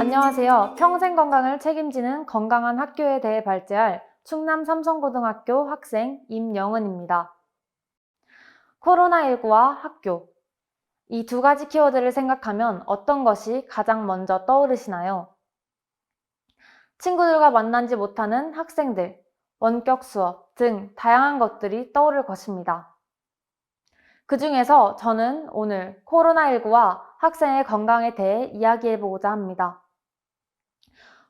안녕하세요. 평생 건강을 책임지는 건강한 학교에 대해 발제할 충남 삼성고등학교 학생 임영은입니다. 코로나19와 학교. 이 두 가지 키워드를 생각하면 어떤 것이 가장 먼저 떠오르시나요? 친구들과 만나지 못하는 학생들, 원격 수업 등 다양한 것들이 떠오를 것입니다. 그 중에서 저는 오늘 코로나19와 학생의 건강에 대해 이야기해보고자 합니다.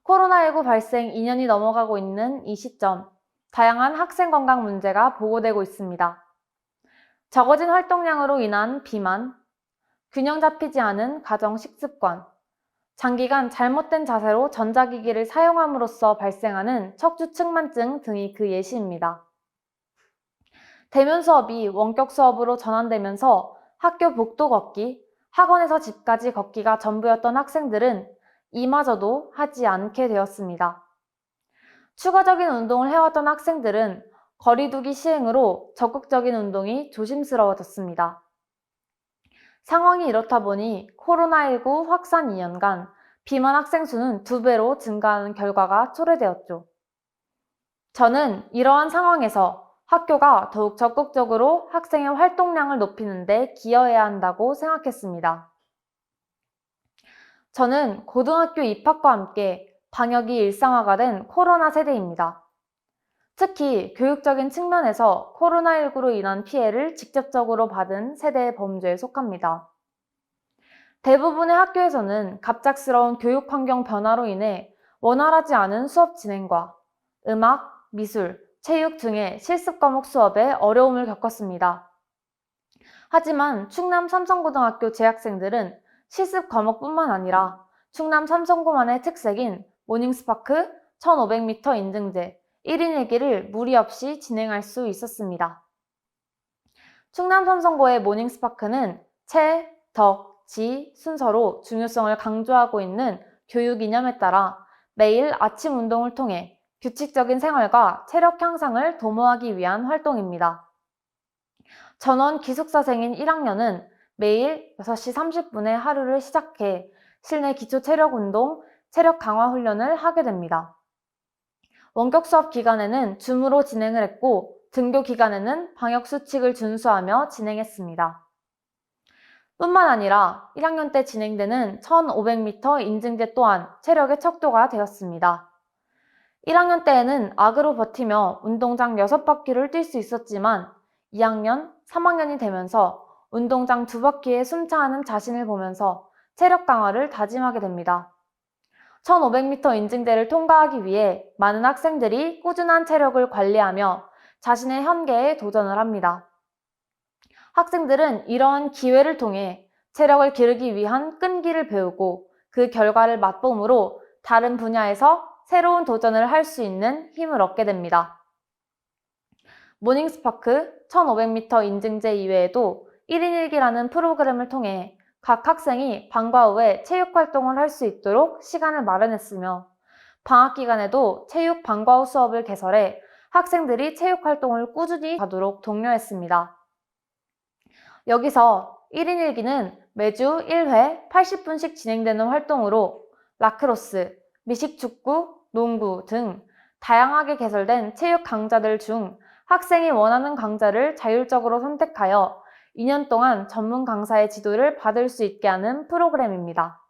코로나19 발생 2년이 넘어가고 있는 이 시점, 다양한 학생 건강 문제가 보고되고 있습니다. 적어진 활동량으로 인한 비만, 균형 잡히지 않은 가정 식습관, 장기간 잘못된 자세로 전자기기를 사용함으로써 발생하는 척추 측만증 등이 그 예시입니다. 대면 수업이 원격 수업으로 전환되면서 학교 복도 걷기, 학원에서 집까지 걷기가 전부였던 학생들은 이마저도 하지 않게 되었습니다. 추가적인 운동을 해왔던 학생들은 거리두기 시행으로 적극적인 운동이 조심스러워졌습니다. 상황이 이렇다 보니 코로나19 확산 2년간 비만 학생 수는 2배로 증가하는 결과가 초래되었죠. 저는 이러한 상황에서 학교가 더욱 적극적으로 학생의 활동량을 높이는 데 기여해야 한다고 생각했습니다. 저는 고등학교 입학과 함께 방역이 일상화가 된 코로나 세대입니다. 특히 교육적인 측면에서 코로나19로 인한 피해를 직접적으로 받은 세대의 범주에 속합니다. 대부분의 학교에서는 갑작스러운 교육 환경 변화로 인해 원활하지 않은 수업 진행과 음악, 미술, 체육 등의 실습 과목 수업에 어려움을 겪었습니다. 하지만 충남 삼성고등학교 재학생들은 실습 과목뿐만 아니라 충남 삼성고만의 특색인 모닝스파크 1500m 인증제 1인 1기를 무리 없이 진행할 수 있었습니다. 충남 삼성고의 모닝스파크는 체, 덕, 지 순서로 중요성을 강조하고 있는 교육 이념에 따라 매일 아침 운동을 통해 규칙적인 생활과 체력 향상을 도모하기 위한 활동입니다. 전원 기숙사생인 1학년은 매일 6시 30분에 하루를 시작해 실내 기초 체력 운동, 체력 강화 훈련을 하게 됩니다. 원격 수업 기간에는 줌으로 진행을 했고 등교 기간에는 방역 수칙을 준수하며 진행했습니다. 뿐만 아니라 1학년 때 진행되는 1500m 인증제 또한 체력의 척도가 되었습니다. 1학년 때에는 악으로 버티며 운동장 6바퀴를 뛸 수 있었지만 2학년, 3학년이 되면서 운동장 2바퀴에 숨차하는 자신을 보면서 체력 강화를 다짐하게 됩니다. 1500m 인증제를 통과하기 위해 많은 학생들이 꾸준한 체력을 관리하며 자신의 한계에 도전을 합니다. 학생들은 이러한 기회를 통해 체력을 기르기 위한 끈기를 배우고 그 결과를 맛봄으로 다른 분야에서 새로운 도전을 할 수 있는 힘을 얻게 됩니다. 모닝스파크 1500m 인증제 이외에도 1인 1기라는 프로그램을 통해 각 학생이 방과 후에 체육활동을 할 수 있도록 시간을 마련했으며 방학 기간에도 체육 방과 후 수업을 개설해 학생들이 체육활동을 꾸준히 하도록 독려했습니다. 여기서 1인 1기는 매주 1회 80분씩 진행되는 활동으로 라크로스, 미식축구, 농구 등 다양하게 개설된 체육 강좌들 중 학생이 원하는 강좌를 자율적으로 선택하여 2년 동안 전문 강사의 지도를 받을 수 있게 하는 프로그램입니다.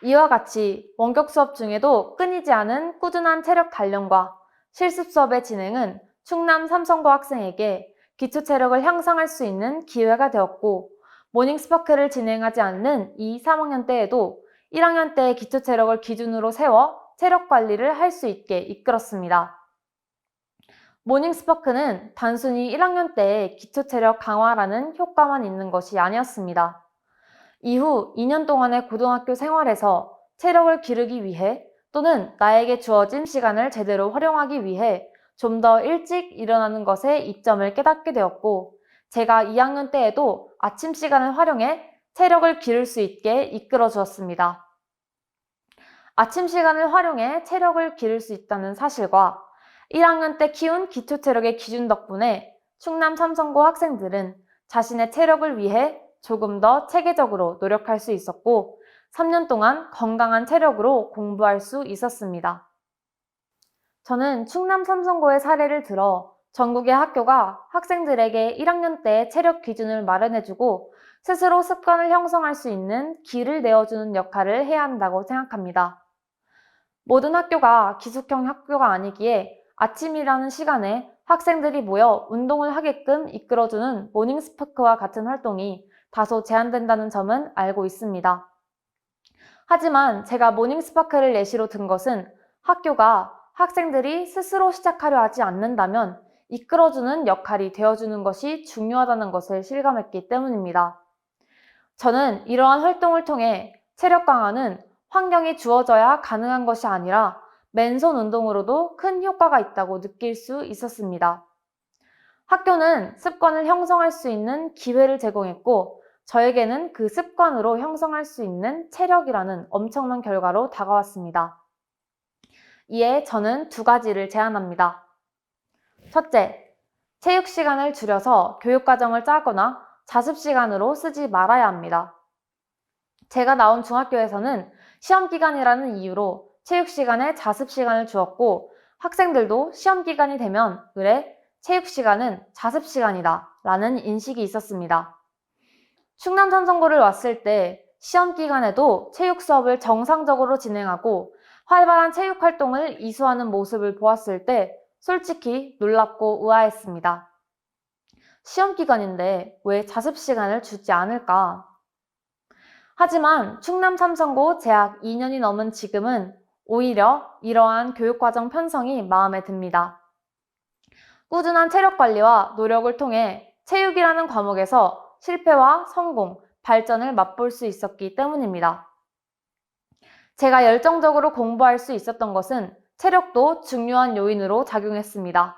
이와 같이 원격 수업 중에도 끊이지 않은 꾸준한 체력 단련과 실습 수업의 진행은 충남 삼성고 학생에게 기초 체력을 향상할 수 있는 기회가 되었고 모닝스파크를 진행하지 않는 2, 3학년 때에도 1학년 때의 기초 체력을 기준으로 세워 체력 관리를 할 수 있게 이끌었습니다. 모닝스파크는 단순히 1학년 때의 기초 체력 강화라는 효과만 있는 것이 아니었습니다. 이후 2년 동안의 고등학교 생활에서 체력을 기르기 위해 또는 나에게 주어진 시간을 제대로 활용하기 위해 좀 더 일찍 일어나는 것에 이점을 깨닫게 되었고 제가 2학년 때에도 아침 시간을 활용해 체력을 기를 수 있게 이끌어 주었습니다. 아침 시간을 활용해 체력을 기를 수 있다는 사실과 1학년 때 키운 기초 체력의 기준 덕분에 충남 삼성고 학생들은 자신의 체력을 위해 조금 더 체계적으로 노력할 수 있었고 3년 동안 건강한 체력으로 공부할 수 있었습니다. 저는 충남 삼성고의 사례를 들어 전국의 학교가 학생들에게 1학년 때 체력 기준을 마련해주고 스스로 습관을 형성할 수 있는 길을 내어주는 역할을 해야 한다고 생각합니다. 모든 학교가 기숙형 학교가 아니기에 아침이라는 시간에 학생들이 모여 운동을 하게끔 이끌어주는 모닝스파크와 같은 활동이 다소 제한된다는 점은 알고 있습니다. 하지만 제가 모닝스파크를 예시로 든 것은 학교가 학생들이 스스로 시작하려 하지 않는다면 이끌어주는 역할이 되어주는 것이 중요하다는 것을 실감했기 때문입니다. 저는 이러한 활동을 통해 체력 강화는 환경이 주어져야 가능한 것이 아니라 맨손 운동으로도 큰 효과가 있다고 느낄 수 있었습니다. 학교는 습관을 형성할 수 있는 기회를 제공했고 저에게는 그 습관으로 형성할 수 있는 체력이라는 엄청난 결과로 다가왔습니다. 이에 저는 2가지를 제안합니다. 첫째, 체육 시간을 줄여서 교육과정을 짜거나 자습 시간으로 쓰지 말아야 합니다. 제가 나온 중학교에서는 시험 기간이라는 이유로 체육 시간에 자습 시간을 주었고 학생들도 시험 기간이 되면 그래, 체육 시간은 자습 시간이다 라는 인식이 있었습니다. 충남 삼성고를 왔을 때 시험 기간에도 체육 수업을 정상적으로 진행하고 활발한 체육 활동을 이수하는 모습을 보았을 때 솔직히 놀랍고 의아했습니다. 시험 기간인데 왜 자습 시간을 주지 않을까? 하지만 충남 삼성고 재학 2년이 넘은 지금은 오히려 이러한 교육과정 편성이 마음에 듭니다. 꾸준한 체력 관리와 노력을 통해 체육이라는 과목에서 실패와 성공, 발전을 맛볼 수 있었기 때문입니다. 제가 열정적으로 공부할 수 있었던 것은 체력도 중요한 요인으로 작용했습니다.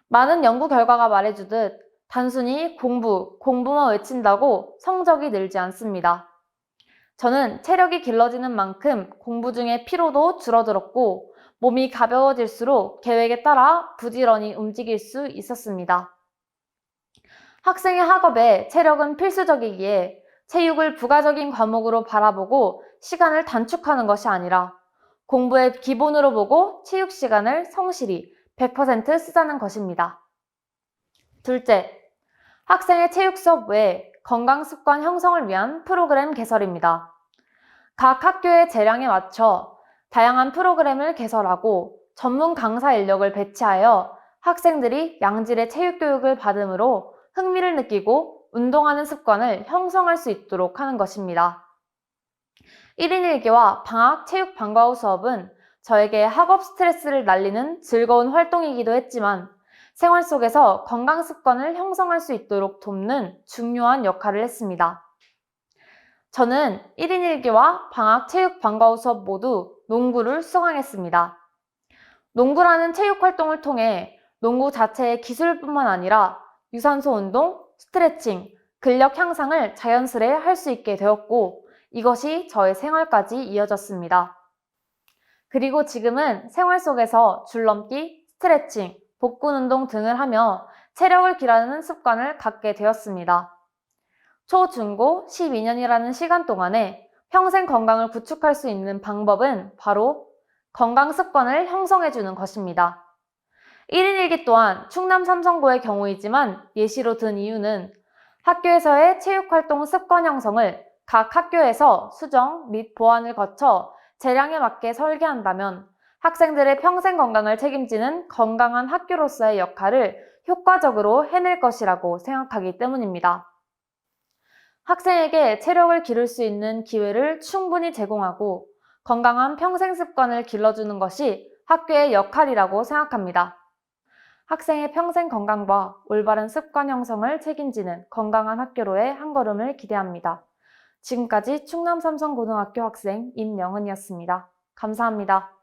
많은 연구 결과가 말해주듯 단순히 공부만 외친다고 성적이 늘지 않습니다. 저는 체력이 길러지는 만큼 공부 중에 피로도 줄어들었고 몸이 가벼워질수록 계획에 따라 부지런히 움직일 수 있었습니다. 학생의 학업에 체력은 필수적이기에 체육을 부가적인 과목으로 바라보고 시간을 단축하는 것이 아니라 공부의 기본으로 보고 체육 시간을 성실히 100% 쓰자는 것입니다. 둘째, 학생의 체육 수업 외에 건강 습관 형성을 위한 프로그램 개설입니다. 각 학교의 재량에 맞춰 다양한 프로그램을 개설하고 전문 강사 인력을 배치하여 학생들이 양질의 체육 교육을 받음으로 흥미를 느끼고 운동하는 습관을 형성할 수 있도록 하는 것입니다. 1인 1기와 방학 체육 방과 후 수업은 저에게 학업 스트레스를 날리는 즐거운 활동이기도 했지만 생활 속에서 건강 습관을 형성할 수 있도록 돕는 중요한 역할을 했습니다. 저는 1인 1기와 방학 체육 방과 후 수업 모두 농구를 수강했습니다. 농구라는 체육 활동을 통해 농구 자체의 기술뿐만 아니라 유산소 운동, 스트레칭, 근력 향상을 자연스레 할 수 있게 되었고 이것이 저의 생활까지 이어졌습니다. 그리고 지금은 생활 속에서 줄넘기, 스트레칭, 복근 운동 등을 하며 체력을 기르는 습관을 갖게 되었습니다. 초, 중, 고 12년이라는 시간 동안에 평생 건강을 구축할 수 있는 방법은 바로 건강 습관을 형성해주는 것입니다. 1인 1기 또한 충남 삼성고의 경우이지만 예시로 든 이유는 학교에서의 체육활동 습관 형성을 각 학교에서 수정 및 보완을 거쳐 재량에 맞게 설계한다면 학생들의 평생 건강을 책임지는 건강한 학교로서의 역할을 효과적으로 해낼 것이라고 생각하기 때문입니다. 학생에게 체력을 기를 수 있는 기회를 충분히 제공하고 건강한 평생 습관을 길러주는 것이 학교의 역할이라고 생각합니다. 학생의 평생 건강과 올바른 습관 형성을 책임지는 건강한 학교로의 한 걸음을 기대합니다. 지금까지 충남 삼성고등학교 학생 임영은이었습니다. 감사합니다.